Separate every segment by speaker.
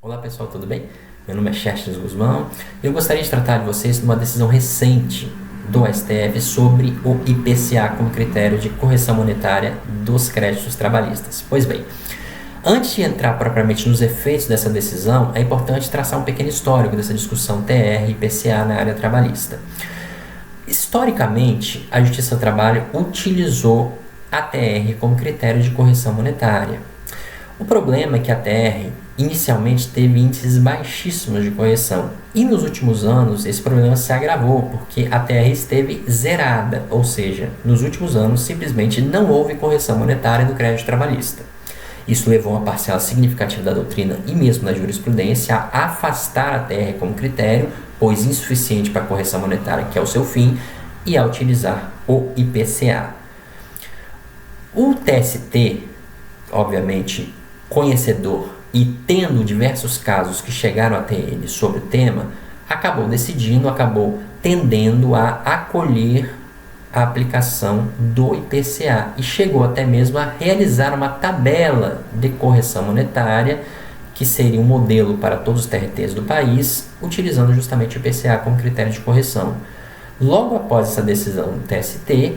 Speaker 1: Olá pessoal, tudo bem? Meu nome é Xerxes Guzmão e eu gostaria de tratar de vocês de uma decisão recente do STF sobre o IPCA como critério de correção monetária dos créditos trabalhistas. Pois bem, antes de entrar propriamente nos efeitos dessa decisão, é importante traçar um pequeno histórico dessa discussão TR e IPCA na área trabalhista. Historicamente, a Justiça do Trabalho utilizou a TR como critério de correção monetária. O problema é que a TR inicialmente teve índices baixíssimos de correção e nos últimos anos esse problema se agravou porque a TR esteve zerada, ou seja, nos últimos anos simplesmente não houve correção monetária do crédito trabalhista. Isso levou uma parcela significativa da doutrina e mesmo da jurisprudência a afastar a TR como critério, pois insuficiente para a correção monetária, que é o seu fim, e a utilizar o IPCA. O TST, obviamente, conhecedor e tendo diversos casos que chegaram até ele sobre o tema, acabou tendendo a acolher a aplicação do IPCA e chegou até mesmo a realizar uma tabela de correção monetária que seria um modelo para todos os TRTs do país, utilizando justamente o IPCA como critério de correção. Logo após essa decisão do TST,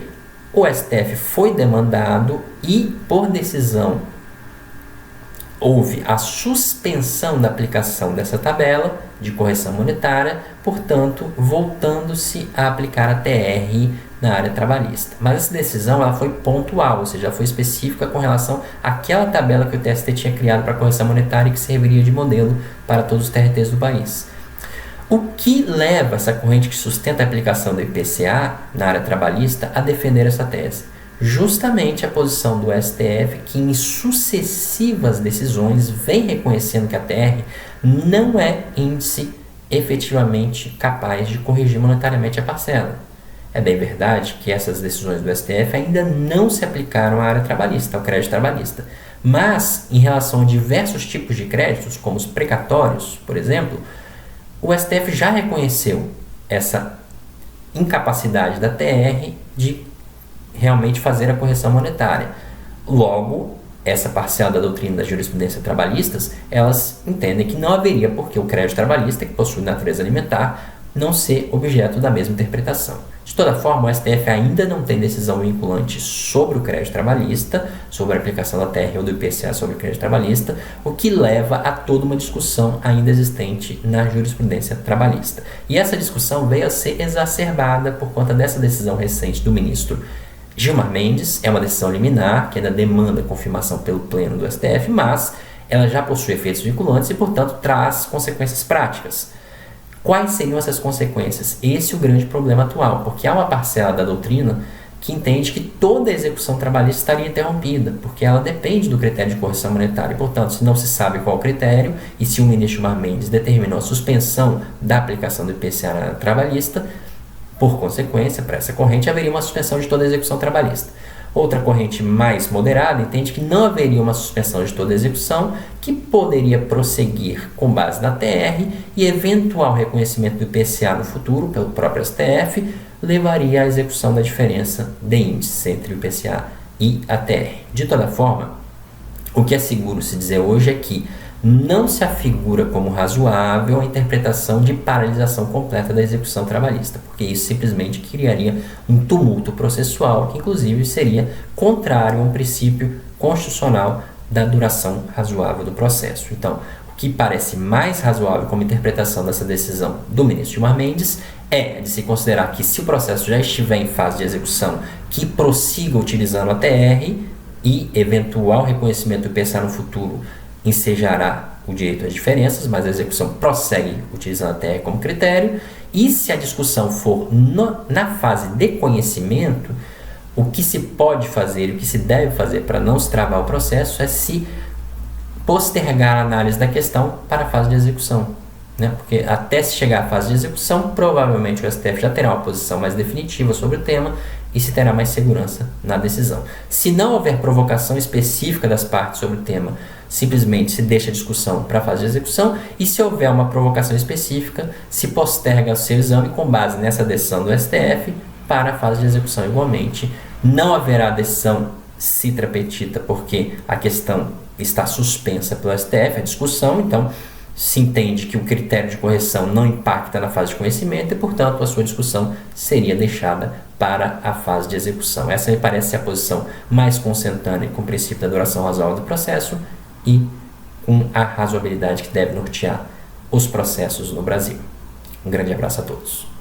Speaker 1: o STF foi demandado e, por decisão, houve a suspensão da aplicação dessa tabela de correção monetária, portanto, voltando-se a aplicar a TR na área trabalhista. Mas essa decisão ela foi pontual, ou seja, foi específica com relação àquela tabela que o TST tinha criado para correção monetária e que serviria de modelo para todos os TRTs do país. O que leva essa corrente que sustenta a aplicação do IPCA na área trabalhista a defender essa tese? Justamente a posição do STF, que em sucessivas decisões vem reconhecendo que a TR não é índice efetivamente capaz de corrigir monetariamente a parcela. É bem verdade que essas decisões do STF ainda não se aplicaram à área trabalhista, ao crédito trabalhista. Mas, em relação a diversos tipos de créditos, como os precatórios, por exemplo, o STF já reconheceu essa incapacidade da TR de realmente fazer a correção monetária. Logo, essa parcela da doutrina da jurisprudência trabalhistas, elas entendem que não haveria por que o crédito trabalhista, que possui natureza alimentar, não ser objeto da mesma interpretação. De toda forma, o STF ainda não tem decisão vinculante sobre o crédito trabalhista, sobre a aplicação da TR ou do IPCA sobre o crédito trabalhista, o que leva a toda uma discussão ainda existente na jurisprudência trabalhista. E essa discussão veio a ser exacerbada por conta dessa decisão recente do ministro Gilmar Mendes. É uma decisão liminar que ainda demanda confirmação pelo Pleno do STF, mas ela já possui efeitos vinculantes e, portanto, traz consequências práticas. Quais seriam essas consequências? Esse é o grande problema atual, porque há uma parcela da doutrina que entende que toda a execução trabalhista estaria interrompida, porque ela depende do critério de correção monetária. E, portanto, se não se sabe qual o critério e se o ministro Gilmar Mendes determinou a suspensão da aplicação do IPCA na área trabalhista, por consequência, para essa corrente, haveria uma suspensão de toda a execução trabalhista. Outra corrente mais moderada entende que não haveria uma suspensão de toda a execução, que poderia prosseguir com base na TR e eventual reconhecimento do IPCA no futuro pelo próprio STF levaria à execução da diferença de índices entre o IPCA e a TR. De toda forma, o que é seguro se dizer hoje é que não se afigura como razoável a interpretação de paralisação completa da execução trabalhista, porque isso simplesmente criaria um tumulto processual que, inclusive, seria contrário a um princípio constitucional da duração razoável do processo. Então, o que parece mais razoável como interpretação dessa decisão do ministro Gilmar Mendes é de se considerar que, se o processo já estiver em fase de execução, que prossiga utilizando a TR e eventual reconhecimento do IPCA no futuro ensejará o direito às diferenças, mas a execução prossegue utilizando a TR como critério. E se a discussão for na fase de conhecimento, o que se pode fazer, o que se deve fazer para não se travar o processo é se postergar a análise da questão para a fase de execução, né? Porque até se chegar à fase de execução, provavelmente o STF já terá uma posição mais definitiva sobre o tema e se terá mais segurança na decisão. Se não houver provocação específica das partes sobre o tema, simplesmente se deixa a discussão para a fase de execução, e se houver uma provocação específica, se posterga o seu exame com base nessa decisão do STF para a fase de execução igualmente. Não haverá decisão citra petita, porque a questão está suspensa pelo STF, a discussão, então se entende que o critério de correção não impacta na fase de conhecimento e, portanto, a sua discussão seria deixada para a fase de execução. Essa me parece ser a posição mais consentânea com o princípio da duração razoável do processo e com a razoabilidade que deve nortear os processos no Brasil. Um grande abraço a todos.